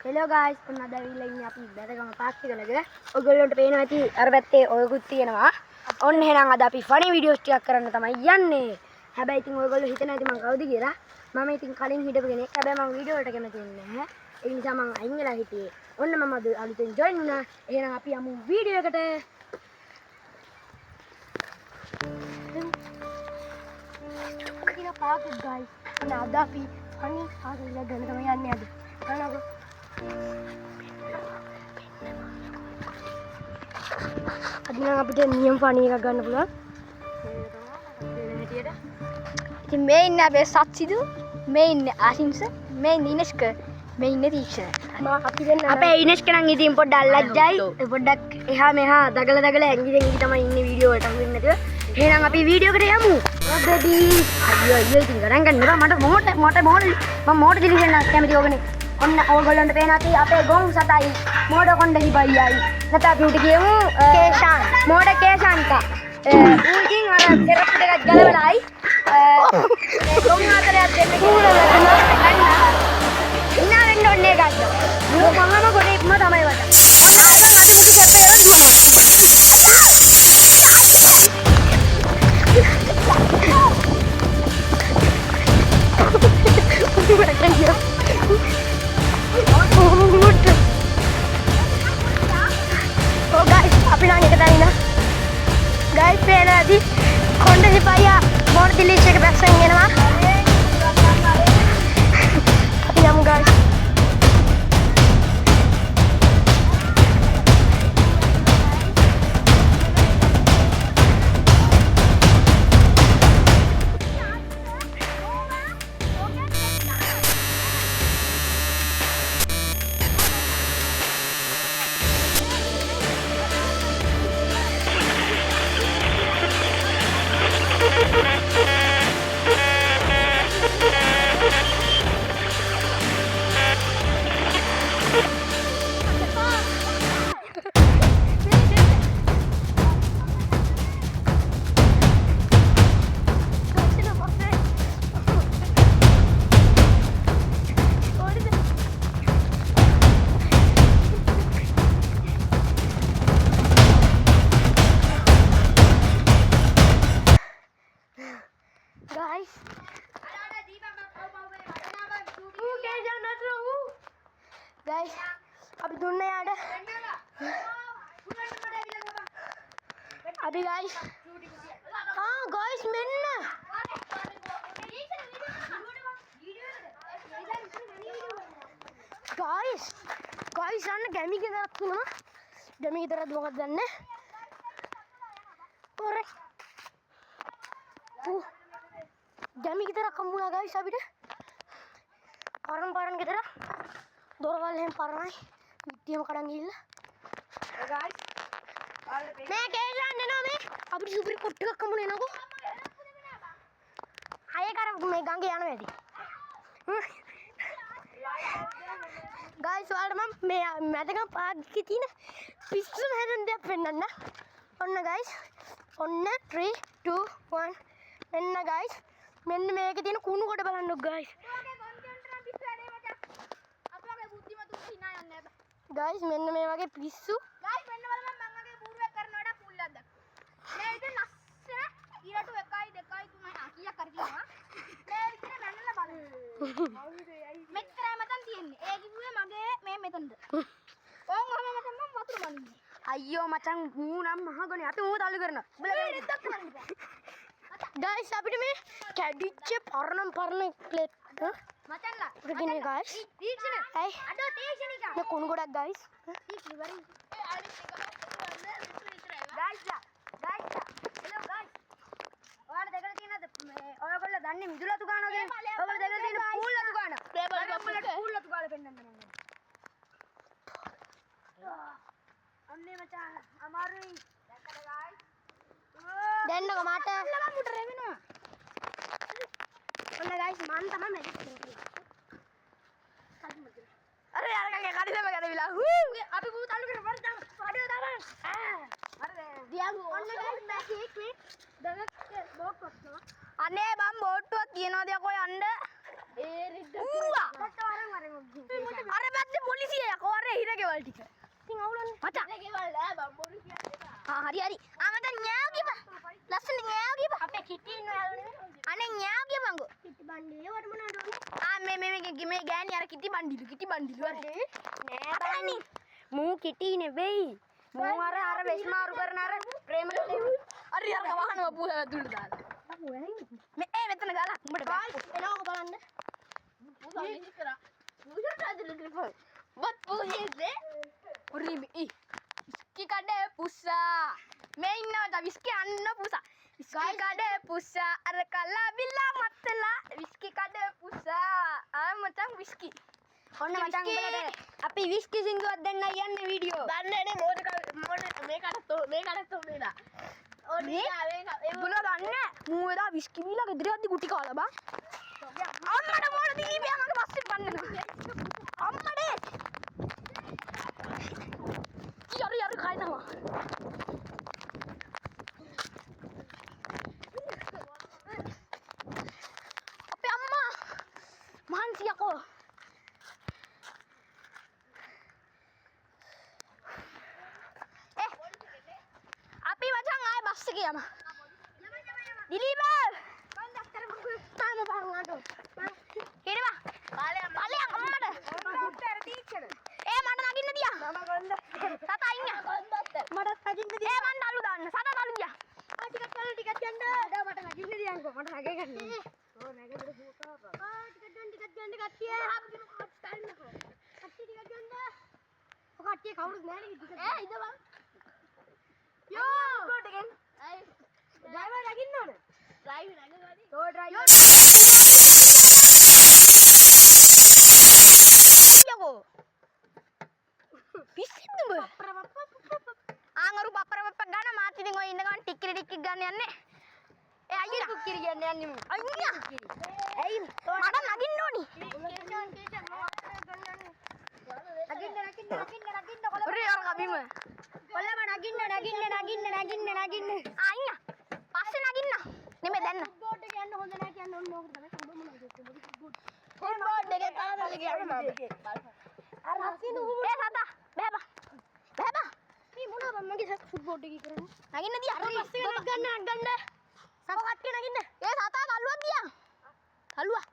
Hello guys, ඔන්න අද ඇවිල්ලා ඉන්නේ අපි බැදගම පාක් එක ළඟ. ඔයගොල්ලන්ට පේනවා ඇති අර පැත්තේ ඔයකුත් තියෙනවා. ඔන්න එහෙනම් අද අපි ෆනි වීඩියෝස් ටිකක් කරන්න තමයි යන්නේ. හැබැයි ඉතින් ඔයගොල්ලෝ හිතන ඇති මම කවුද කියලා. මම ඉතින් කලින් හිටපු කෙනෙක්. හැබැයි මම වීඩියෝ වලට කැමති නැහැ. ඒ නිසා මම අයින් වෙලා හිටියේ. ඔන්න මම අද අලුතෙන් ජොයින් වුණා. එහෙනම් අපි යමු වීඩියෝ එකට. ඉතින් පාක් එක guys. ඔන්න අද අපි ෆනි පාක් එක ගන්න තමයි යන්නේ අද. බලන්නකෝ. අද නම් අපිට නියම ෆනි එකක් ගන්න පුළුවන්. ඉතින් මේ ඉන්නේ අපේ සත්සිදු, මේ ඉන්නේ ආසින්ස, මේ ඉන්නේ ඉනස්ක, මේ ඉන්නේ තීක්ෂණ. අපි දෙන්න අපේ ඉනස්ක නම් ඉතින් පොඩ්ඩක් ලැජ්ජයි. පොඩ්ඩක් එහා මෙහා දගල ඇඟි තමයි ඉන්නේ වීඩියෝ වලට අහු වෙන්නේ නැතුව. එහෙනම් අපි වීඩියෝ එකට යමු. රබ්බඩි. අයියෝ ඉතින් ගණන් ගන්න එපා. මට මෝඩ දිලිසෙන්න කැමති ඕගනේ. ඔන්න ඕගොල්ලන්ට පේන ඇති අපේ ගොන් සතයි මෝඩ කොණ්ඩ හිබයියයි. නැත්නම් අපි උට කියමු කේෂාන්. මෝඩ කේෂාන්කා. ඌ ඉතින් අර තෙරප්පුට එකක් ගලවලායි. මේ ගොන් අතරයක් දෙන්න කියලා ඉන්න වෙන්න ඕනේ ගන්න. මම ගොඩේක්ම තමයි වට. ඔන්න අරන් අද මුටි කැපේවල දුවනවා. Oh guys, අපි නම් එක තැන ඉන්න. Guys, පේනවාදී කොණ්ඩ සිපායියා මෝඩ දිලිෂ් එක බැස්සෙන් එනවා. අපි යමු guys. Guys, අපි දුන්නේ යාට. අපි guys. Guys මෙන්න. Guys අන්න ගැමි ගෙදරක් තුනම. ගැමි ගෙදරද මොකක්ද දන්නේ? ඔරේ. ගැමි ගෙදරක් හම්බුණා guys අපිට. පාරම් ගෙදර. දොරවල් එහෙම පරණයි. පිටියම කඩන් ගිහිල්ලා. ඒ guys. මේ කේෂාන් එනවා මේ. අපිට සුපිරි කොට් එකක් හම්බුනේ නේද? අය කර මේ ගංගේ යන වැඩි. guys ඔයාලට මම මේ මැදගම් පාක් එකේ තියෙන පිස්සුම හැදෙන දෙයක් පෙන්නන්න. ඔන්න guys. ඔන්න 3 2 1 මෙන්න guys. මෙන්න මේකේ තියෙන කුණු කොට බලන්නකො guys. Guys මෙන්න මේ වගේ පිස්සු guys මෙන්න බලන්න මම වගේ බූරුවක් කරනවට පුල්ලක් දැක්ක මේ ඉතින් ලස්සන ඊරටු 1 2 3 කීයක් කර කියනවා මේ විතර මැන්නලා බලන්න මෙච්චරයි මතන් තියෙන්නේ ඒ කිව්වේ මගේ මේ මෙතනද ඕන් ඔහම මතන් මම වතුර බනින්නේ අයියෝ මචං ඌ නම් මහගනේ අපි ඌ තල්ලු කරනවා බලන්න ඉත්තක් කරන්න guys අපිට මේ කැඩිච්ච පරණ ප්ලේට් මචංලා උඩගෙන guys තීක්ෂණ ඇයි අඩෝ තීක්ෂණ එක මේ කුණු ගොඩක් guys තීක්ෂණ වරින් ඒ අනිත් එක guys hello guys ඔයාලා දෙකල තියෙනද මේ ඔයගොල්ලෝ දන්නේ මිදුලතු ගන්නවා කියන්නේ ඔයගොල්ලෝ දෙකල තියෙන පූල්ලතු ගන්න පූල්ලතු ගාලා පෙන්නන්න මම අන්නේ මචං අමාරුයි දැක්කද guys දෙන්නකො මට මම මුට රෙවෙනවා ඔන්න guys මන් තමයි මැජික් කරන්නේ. අර යාරකගේ කඩිසම ගැදවිලා. අපි බූ තල්ලු කරලා වරද දාමු. වඩේ දාමු. අර දියංගු ඔන්න guys මැජික් මේ දඟක් බෝට්ටුවක් තමයි. අනේ මම බෝට්ටුවක් තියනවාද යකෝ යන්න. ඒ රිද්ද. අර පැත්තේ පොලිසිය ගෙවල් ටික. ඉතින් අවුලන්නේ. මචං. මේ ගෙවල් නෑ බම් බොරු කියන්නේ. හරි හරි. මට ඤාව කියපන්. ලස්සන ඤාව කියපන්. අපේ කිටි ඉන්නවා යාළුවනේ. අනේ ඤාව කියපන්කෝ. කිටි බණ්ඩිය වට මොනවද ඕනේ? මේ ගෑණි අර කිටි බණ්ඩිලු නෑ බලන්නේ. මූ කිටි නෙවෙයි. මූ අර වෙස්මාරු කරන අර ප්‍රේමලේ. හරි අර ගවහනවා පූසා වැදුන්න දාලා. මේ මෙතන ගාලා උඹට ගායිස් එනවක බලන්න. පූසා විසි කරා. පූසා තාදෙලේ. What puse? Uribi. Whisky kade pusa. Me inna whisky anna pusa. Whisky kade pusa. Ar kala bila matla. Whisky kade pusa. Macam whisky. Onna macam උඹලට අපි whisky සින්දුවක් දෙන්න යන්නේ වීඩියෝ. දන්නේ නේ මොකද මේකට තෝරේලා. ඔන්න ඒගොල්ලෝ දන්නේ මූ එදා whisky බීලා ගෙදර යද්දි කුටි කාලා බං. අම්මට මොන දීපියා මට පස්සේ පන්නනවා. අම්මඩේ යරු කයිනවා අපේ අම්මා මහන්සි යකෝ අපි මචං ආයේ බස් එකේ යමු දිලීප මං දක්තර මං තාම බං හිරවා පාලයන් අම්මට දක්තර ටීචර් මට නගින්න දියා මම ගොන්ද සතා ඉන්න මට නගින්න දියා මන් අලු දාන්න සතා අලු දියා ටිකක් යන්න එදා මට නගින්න දියන්කෝ මට නගය ගන්න ඕ නගකට පූසා ටිකක් ගන්න කට්ටිය කට්ටිය ටිකක් ගන්න ඔය කට්ටිය කවුරුත් නෑනේ ඉඳ බං යෝ ගොඩ ගෙන් ඩ්‍රයිවර් නගින්න ඕන ඩ්‍රයිවර් නගගනි තෝ ඩ්‍රයිවර් යකෝ පිස්සුද ආංගරු බප්පර ගන්න මාත් ඉතින් ඔය ඉන්න ගමන් ටික්කි ගන්න යන්නේ ඒ අයියා ටික්කි ගන්න යන්නේ අයියා ඇයි මට නගින්න ඕනි නගින්න ඔරේ අර ගබිම කොල්ලම නගින්න අයියා පස්සේ නගින්න නෙමෙයි දැන් බෝඩ් එක යන්න හොඳ නැහැ කියන්නේ ඔන්න ඕක තමයි ඔබ මොනවද කියන්නේ බෝඩ් එකේ තාමල කියන්නේ මම අර නගින්න ඒ සතා බෑබා මේ මොනවද මගේ ෆුට්බෝල් එකේ කරන්නේ නගින්න දියා අර පස්සේ ගන්න සතා කට්ටිය නගින්න ඒ සතා කල්ලුවක් දියා කල්ලුවා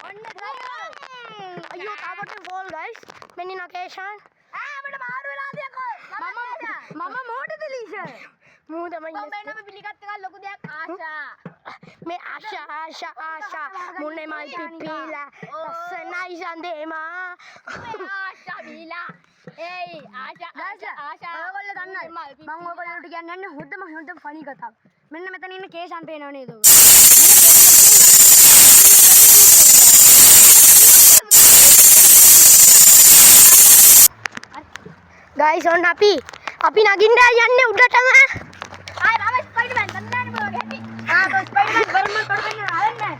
ඔන්න ඩ්‍රයිවර් අයියෝ තාපට ගෝල් ගයිස් මෙන්න ලොකේෂන් අපිට මාරු වෙලා තියකෝ මම මොකටද ලීෂර් මූ තමයි මම වෙනම පිළිගත් එක ලොකු දෙයක් ආශා මේ ආශා මුන්නේ මල් පිපිලා ලස්සනයි සඳේමා ආශා බීලා ඒයි ආශා ඔයගොල්ලෝ දන්නවද මම ඔයගොල්ලෝට කියන්නේ හොඳම ෆනි කතාවක් මෙන්න මෙතන ඉන්න කේෂන් පේනව නේද ඔය गाइस on අපි නගින්න යන්නේ උඩටම ආයි බබා ස්පයිඩර්මෑන් දන්නවනේ බෝ ගැටි බෝ ස්පයිඩර්මෑන් බරම කරගෙන ආන්නේ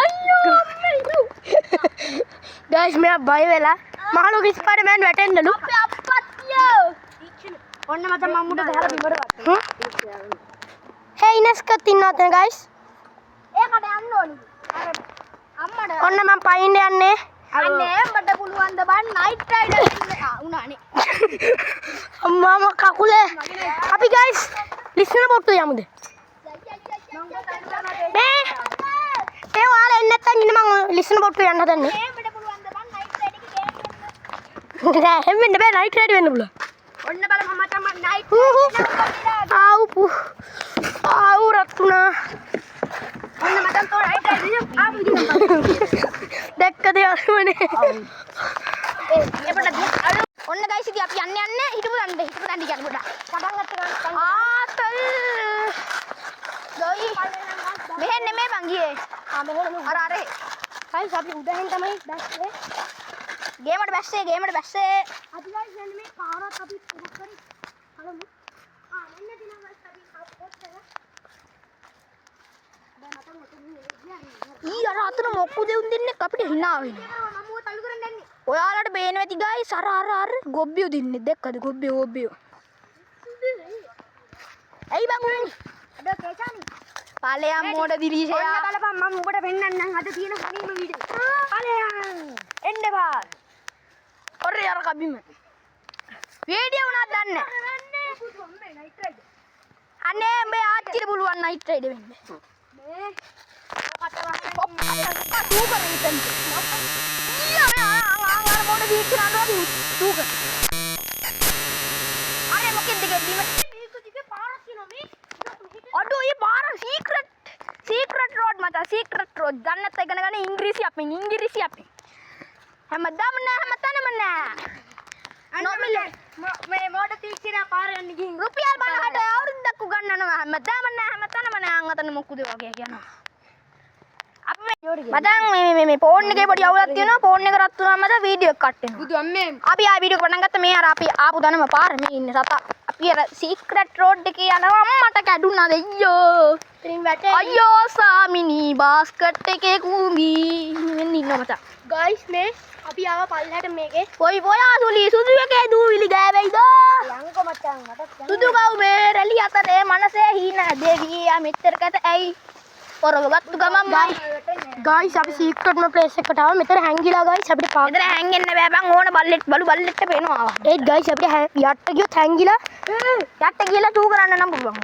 අයියෝ අම්මේ गाइस මෙයා බය වෙලා මහලු ස්පයිඩර්මෑන් වැටෙන්නලු අපේ අප්පත්තියෝ ඔන්න මචං මම උඩ බහලා බිමර වත්තා හේ ඉනස්කත් ඉන්නවද गाइस ඒකට යන්න ඕනි අර අම්මට ඔන්න මම පයින් යන්නේ අනේ මට පුළුවන් ද බන් නයිට් රයිඩර් උනානේ අම්මා කකුලේ අපි गाइस ලිස්නර් බොට්ටු යමුද මේ ඒ ඔයාලා එන්න නැත්නම් ඉන්න මම ලිස්නර් බොට්ටු යන්න හදන්නේ මට පුළුවන් ද බන් නයිට් රයිඩ් එකේ ගේම් නෑ හැමෙන්න බෑ නයිට් රයිඩ් වෙන්න පුළුවන් ඔන්න බලන්න මම තමයි නයිට් ආව් රත්තුනා ඔන්න මචං තෝ නයිට් රයිඩ් ආපු ඉතින් දැක්කද යාළුවනේ ඔන්න ගයිස් ඉතින් අපි යන්නේ හිටපු දණ්ඩ කියන්නේ පොඩ්ඩක් පටන් ගත්ත ආතල් ගොයි මෙහෙන් නෙමෙයි බං ගියේ මෙහෙන් අර ගයිස් අපි උඩහින් තමයි බැස්සේ ගේමට බැස්සේ අපි ගයිස් යන්නේ මේ කාරත් අපි පුරුක් කරි බලමු මෙන්න දිනවා ගයිස් අපි පොත් එක දැන් මට ඊ අර අතන මොක්කු දෙවුන් දෙන්නේ අපිට hina වෙනවා මම ඔය තල්ලු කරන් යන්නේ ඔයාලට බේන වෙති ගයිස් අර ගොබ්බියෝ දින්නේ දැක්කද ගොබ්බියෝ ඇයි බං උන්නේ අද කේචානි පාලයන් මෝඩ දිලිෂයා ඔන්න බලපන් මම ඔබට පෙන්නන්නම් අද තියෙන හරීම වීඩියෝ පාලයන් එන්න බිම. වීඩියෝ උනත් දන්නේ. අනේ මේ ආච්චිට පුළුවන් නයිට් රයිඩ් වෙන්න. මේ ඔකට වස්සේ තූ කරේ ඉතින්. ඊයා මොන දීක්ෂණාද තූ කර. අනේ මොකෙන්ද ගෙදීම? මේක දිගේ පාරක් කියනවා මේ. අඩෝ මේ පාර සීක්‍රට් රෝඩ් මත සීක්‍රට් රෝඩ් දන්නත් ඉගෙන ගන්න ඉංග්‍රීසි අපෙන්. හැමදාම හැමතැනම නෑ. නොමිල මේ මොඩ තීක්ෂණ පාර යන්න ගිහින් රුපියල් 50ට අවුරුද්දක් උගන්නනවා. හැමදාම හැමතැනම නෑ අතන මොකුද වගේ කියනවා. මචං මේ ෆෝන් එකේ පොඩි අවුලක් තියෙනවා. ෆෝන් එක රත් වුණාම මචං වීඩියෝ එක කට් වෙනවා. බුදු අම්මේ අපි ආ වීඩියෝ එක පටන් ගත්තා. මේ අර අපි ආපු දනම පාර මේ ඉන්නේ සතා. අපි අර සීක්‍රට් රෝඩ් එකේ යනවා. අම්මට කැඩුනා දෙයියෝ. ඉතින් වැටේ. අයියෝ සාමිනී බාස්කට් එකේ කුඹි මෙන්න ඉන්නවා මචං. ගයිස් මේ අපි ආව පල්ලහැට මේකේ. කොයි පොයා සුලි සුදු එකේ දූවිලි ගෑවෙයිද? යංකෝ මචං මට සුදු ගව් මේ රැලි අතරේ මනසේ හීන දෙවියා මෙච්චර කත ඇයි? පොරවගත්තු ගමන් ගයිස් අපි සීක්‍රට්ම ප්ලේස් එකට ආවා. මෙතන හැංගිලා ගයිස් අපිට පාක්. මෙතන හැංගෙන්න බෑ බං ඕන බල්ලෙක්ට පේනවා. ඒත් ගයිස් අපිට යට ගියොත් හැංගිලා යට ගිහලා ටූ කරන්න නම් පුළුවන්.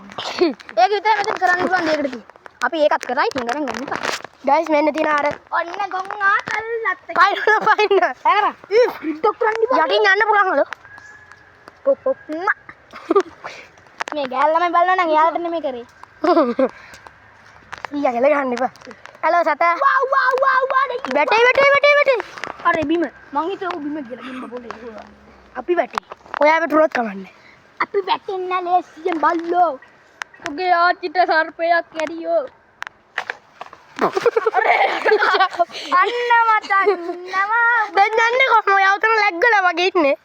ඒක විතරයි මෙතන කරන්න පුළුවන් දෙයකට තියෙන්නේ. අපි ඒකත් කරා ඉතින් ගරන් ගන්න එපා. ගයිස් මෙන්න තියෙන අර ඔන්න ගොන් ආතල්ලත් පයින්න. හැරලා. ඩොක්ටර් අන්ඩි යටින් යන්න පුළුවන් නේද? පොප් පොප් මේ ගෑල්ලම බලනවා නම් යාලට නෙමෙයි කරේ. ඊයා ගල ගන්න එපා. හලෝ සතා. වා වැටේ. අර බිම මං හිතුවා ඌ බිම කියලා බිම පොලේ. අපි වැටේ. ඔයා වැටුනොත් කමන්නේ. අපි වැටෙන්න ලේසියෙන් බල්ලෝ. උගේ ආච්චිට සර්පයක් කැඩියෝ. අන්න මචං ඉන්නවා. දැන් යන්නේ කොහොම ඔයා උතන läග්ගලා වගේ ඉන්නේ.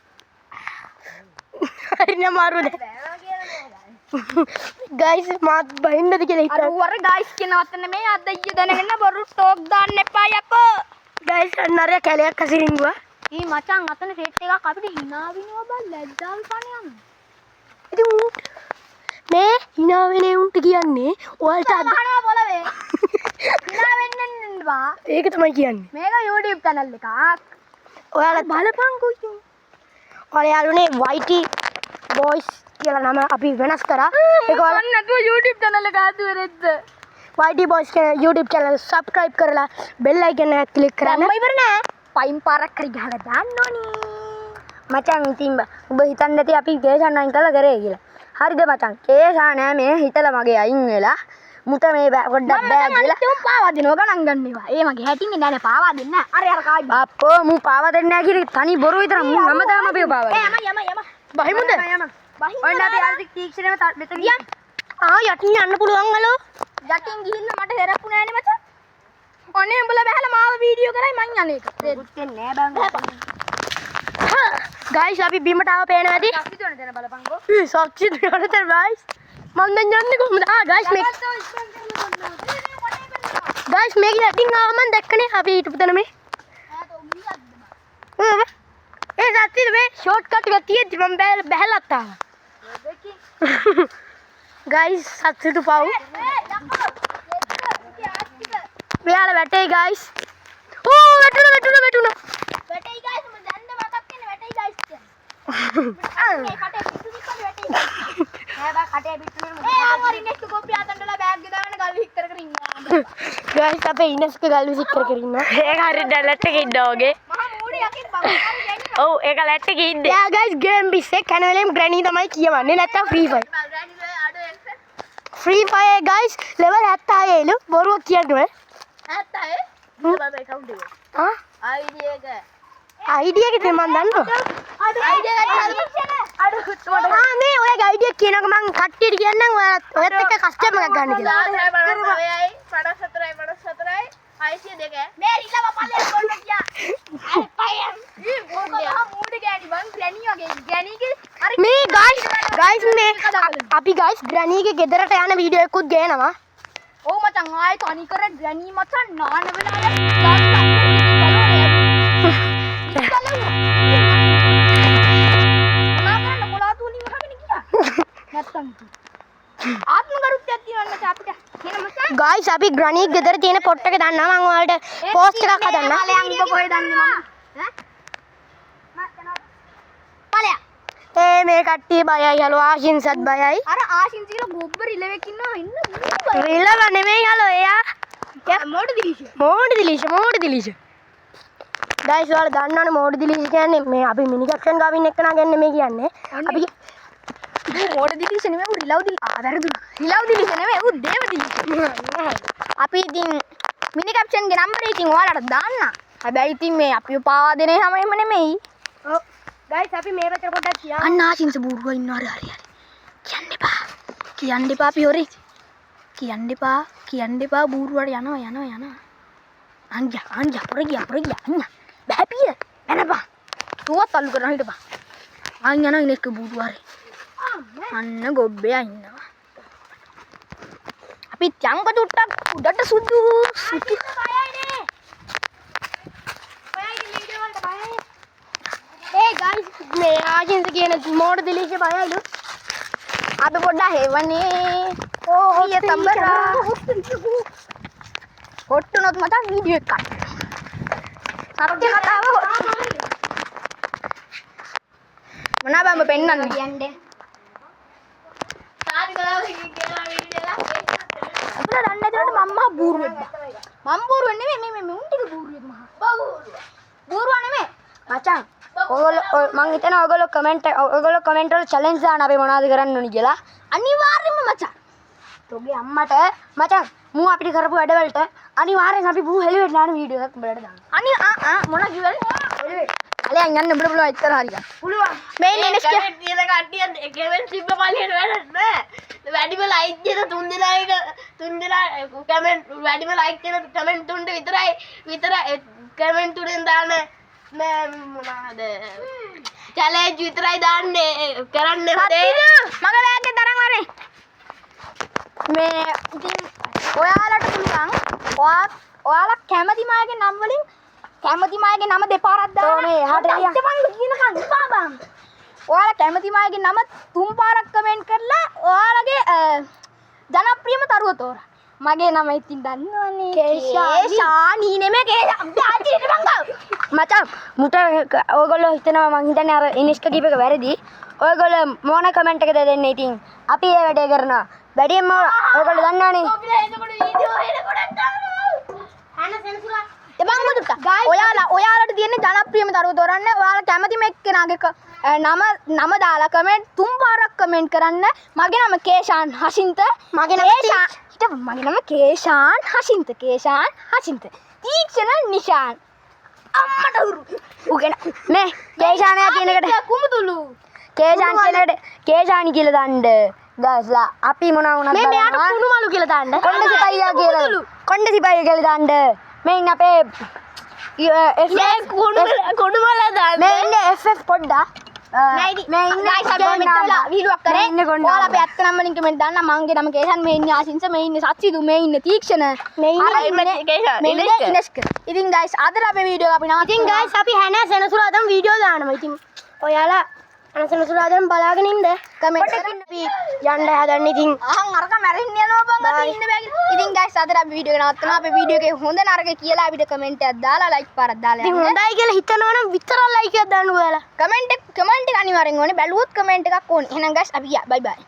හරින මාරුද? ගයිස් මාත් බහින්නද කියලා හිතා. අර ගයිස් කියනවත් නෙමෙයි අද ඊයේ දැනගෙන බොරු ටෝක් දාන්න එපා යකෝ. ගයිස් අන්නරය කැලයක් අසිරින්ගුවා. ඊ මචං අතන සෙට් එකක් අපිට hina වෙනවා බං ලැජ්ජාව කණ යන. ඉතින් උන්ට මේ hina වෙනේ උන්ට කියන්නේ ඔයාලට අද කනවා පොළවේ. hina වෙන්න බා. ඒක තමයි කියන්නේ. මේක YouTube channel එකක්. ඔයාලා බලපන්කෝ ඉතින්. ඔයාලුනේ YT boys කියලා නම අපි වෙනස් කරා. ඒක ඔයාලා නැතුව YouTube channel එක ආතු වෙරෙද්ද. YT boys කියන YouTube channel subscribe කරලා bell icon එක click කරන්න. මම ඉවර නෑ. පයින් පාරක් හරි ගහලා දාන්න ඕනි. මචං ඉතින් ඔබ හිතන්නේ නැති අපි කේසන් අයින් කළා කරේ කියලා. හරිද මචං? කේසා නෑ මේ හිතලා මගේ අයින් වෙලා මුත මේ පොඩ්ඩක් බෑ කියලා. මම පාවා දෙනවා ගණන් ගන්නවා. ඒ මගේ හැටින්නේ නෑ පාවා දෙන්න. අර කායි. අප්පෝ මු පාවා දෙන්නේ නෑ කිරි තනි බොරු විතර මු හැමදාම අපි පාවා දෙනවා. යම. බහිමුද? ඔන්න අපි ආදි තීක්ෂණයම මෙතන ගියා. යටින් යන්න පුළුවන් අලෝ. යටින් ගිහින් මට හෙරප්පු නෑනේ මචං. ඔනේ උඹලා බහැලා මාව වීඩියෝ කරයි මං යන්නේ ඒක. පුත්තේ නෑ බං. ගයිස් අපි බිමට ආව පේනවා ඇති. අපි දුවන දෙන බලපන්කෝ. සක්ෂිත් යනතර ගයිස්. මම දැන් යන්නේ කොහොමද? ගයිස් මේ ගයිස් මේක යටින් ආව මම දැක්කනේ අපි ඊට පුතන මේ. ඒ සත්‍යිද මේ ෂෝට්කට් එක තියෙද්දි මම බහැලත් ආවා. ගයිස් සත්‍යිට පව්. මෙයාලා වැටේ ගයිස්. ඕ වැටුණා. වැටේ ගයිස් මම දැන්න මතක් වෙන්නේ වැටේ ගයිස් කියන්නේ. මේ කටේ පිටු පිටු වැටේ. නෑ බා කටේ පිටු නේ. ඒ අමෝරි නෙක්ස්ට් කොපි අතන්ටලා බෑග් දාගෙන ගල් වික් කර ඉන්නවා. ගයිස් අපේ ඉනස්ක ගල් වික් කර ඉන්නවා. ඒක හරිය ඩැලට් එකේ ඉන්නවා වගේ. මහා මූඩි යකින් බං හරි දෙන්න. ඔව් ඒක ලැට් එකේ ඉන්නේ. යා ගයිස් ගේම් පිස්සේ කන වෙලෙම ග්‍රැනි තමයි කියවන්නේ නැත්තම් free fire. Free fire guys level 76 එලු බොරුවක් කියන්නේ. 76 බලපෑ කවුන්ට් එක. ආ ID එක. ID එක දෙන්න මන් දන්නවා. ID එක හදලා මේ ඔයගේ ID එක කියනක මං කට්ටියට කියන්නම් ඔයත් එක්ක කස්ටමර් එකක් ගන්න කියලා. 54යි 54යි 602 මේ රිලව පල්ලේ කොල්ල ගියා. අර පයම්. ඊ මොකද මූඩ් ගෑනි බං ග්‍රැනි වගේ ග්‍රැනිගේ හරි මේ ගයිස් මේ අපි ගයිස් ග්‍රැනිගේ ගෙදරට යන වීඩියෝ එකකුත් ගේනවා. ඕ මචං ආයෙ තනි කර ග්‍රැනි මචං නාන වෙලාවේ ගයිස් අපි ග්‍රැනි ගෙදර තියෙන පොට් එක දාන්නවා මම ඔයාලට පෝස්ට් එකක් හදන්න. මේ කට්ටිය බයයි හලෝ ආශින්සත් බයයි. අර ආශින්සිල ගොබ්බර ඉලවෙක් ඉන්නවා ඉන්න. රිල්ලව නෙමෙයි හලෝ එයා. මොඩ දිලිෂ. මෝඩ දිලිෂ. ගයිස් ඔයාලා දන්නවනේ මෝඩ දිලිෂ කියන්නේ මේ අපි මිනි කැප්ෂන් ගාවින් එක්කනා ගන්න මේ කියන්නේ. අපි මොඩ දිලිෂ නෙමෙයි උ රිලව් දිලිෂ. වැරදුනා. රිලව් දිලිෂ නෙමෙයි උ දේව දිලිෂ. අපි ඉතින් මිනි කැප්ෂන් ගේ නම්බරේ ඉතින් ඔයාලට දාන්න. හැබැයි ඉතින් මේ අපි පාවා දෙනේ හැමෙම නෙමෙයි. ඔව්. ගයිස් අපි මේ පැත්තට පොඩ්ඩක් තියන්න. අන්න ආශින්ස බූරුවා ඉන්නවා හරි. කියන්න එපා අපි හොරේ. කියන්න එපා බූරුවාට යනවා. අංජා පොර ගියා අන්න. බෑපිය. එනපා. තුවත් අල්ලු කරන හිටපන්. අන් යනවා ඉනෙක් බූරුවාරේ. අන්න ගොබ්බයා ඉන්නවා. අපි යංග චුට්ටක් උඩට සුදු. ඒ ගයිස් මේ ආශින්ස කියන මෝඩ දිලිෂ බයයිලු. අපි පොඩ්ඩක් හෙවනේ. ඊය තඹරා. හොට්ටුනොත් මට වීඩියෝ එකක් ගන්න. සත්‍ය කතාව මොනවා බම්බ පෙන්නන්නේ කියන්නේ. සාදි කතාව කියලා වීඩියෝ එකක්. අපිට දන්නේ නැතුනට මම්මා බූරුවෙක් බා. මම් බූරුවෙක් නෙමෙයි මේ උන් ටික බූරුවෙක් මහා. බූරුවා නෙමෙයි. මචං ඔයගොල්ලෝ මං හිතනවා ඔයගොල්ලෝ කමෙන්ට් වල චැලෙන්ජ් දාන්න අපි මොනවද කරන්න ඕනි කියලා. අනිවාර්යෙන්ම මචං. තෝගේ අම්මට මචං මූ අපිට කරපු වැඩවලට අනිවාර්යෙන් අපි බූ හෙලිවෙට දාන වීඩියෝ එකක් උඹලට දාන්න. මොනවා කිව්වද? හෙලිවෙට. අලයන් යන්න උඹල බලව ඉතර හරියට. පුළුවන්. මේ නෙස්ක කමෙන්ට් දින කට්ටිය කමෙන්ට් තිබ්බ පළියට වැඩක් නෑ. වැඩිම ලයික් දෙන තුන් දෙනා කමෙන්ට් වැඩිම ලයික් දෙන කමෙන්ට් තුන්ට විතරයි කමෙන්ට් තුනෙන් දාන නෑ මොනවාද චැලෙන්ජ් විතරයි දාන්නේ කරන්න මගලයාගේ තරම් වරේ. මේ ඉතින් ඔයාලට පුළුවන් ඔයාලා කැමති මාගේ නම් වලින් කැමති මාගේ නම දෙපාරක් දාන්න. මේ එහාට කියනකන් ඉපා බං. ඔයාලා කැමති මාගේ නම තුන් පාරක් කමෙන්ට් කරලා ඔයාලගේ ජනප්‍රියම තරුව තෝරා. මගේ නම ඉතින් දන්නවනේ. කේෂානි නෙමෙයි කේෂා. මචං මුට ඔයගොල්ලෝ හිතනවා මං හිතන්නේ අර ඉනිස්ක කීප එක වැරදි. ඔයගොල්ලෝ මොන කමෙන්ට් එකද දෙන්නේ ඉතින් අපි ඒ වැඩේ කරනවා. වැඩියෙන්ම ඔයගොල්ලෝ දන්නවනේ. ඔයාලට තියෙන ජනප්‍රියම දරුවෝ තෝරන්න. ඔයාලා කැමතිම එක්කෙනාගේ නම දාලා කමෙන්ට් තුන් පාරක් කමෙන්ට් කරන්න. මගේ නම කේෂාන් හසින්ත. මගේ නම කේෂාන් හසින්ත. තීක්ෂණ නිෂාන්. අම්මට උරු. උගෙන මේ කේෂානයා කියන එකට කුමුතුළු කේෂාන් කියන එකට කේෂානි කියලා දාන්න. ගස්ලා අපි මොනවා වුණත් මේ මෙයාට කුණුමලු කියලා දාන්න. කොණ්ඩ සිපයියා කියලා දාන්න. මේ ඉන්න අපේ කුණුමල දාන්න. මේ ඉන්නේ FF පොඩ්ඩා. මේ ඉන්න guys අපි මෙතන වීඩියෝක් කරේ. ඔයාලා අපි ඇත්ත නම වලින් කමෙන්ට් දාන්න. මංගේ නම කේෂාන්. මේ ඉන්නේ ආශින්ස. මේ ඉන්නේ සත්සිදු. මේ ඉන්නේ තීක්ෂණ. මේ ඉන්නේ ඉනස්ක. ඉතින් guys අදට අපේ වීඩියෝ අපි නවත්වමු. ඉතින් guys අපි හැන සෙනසුරාදාම වීඩියෝ දානවා. ඉතින් ඔයාලා හැන සෙනසුරාදාම බලාගෙන ඉන්න. කමෙන්ට් අපි යන්න හදන්නේ. ඉතින් අහන් අරක මැරෙන්න යනවා බං අපි ඉන්න බෑ කියලා. ඉතින් guys අදට අපි වීඩියෝ එක නවත්වනවා. අපේ වීඩියෝ එකේ හොඳ නරක කියලා අපිට කමෙන්ට් එකක් දාලා ලයික් පාරක් දාලා ඉතින් හොඳයි කියලා හිතනවා නම් විතරක් ලයික් එකක් දාන්න ඔයාලා. කමෙන්ට් එක අනිවාර්යෙන් ඕනේ. බැලුවොත් කමෙන්ට් එකක් ඕනේ. එහෙනම් guys අපි ගියා. බයි බයි.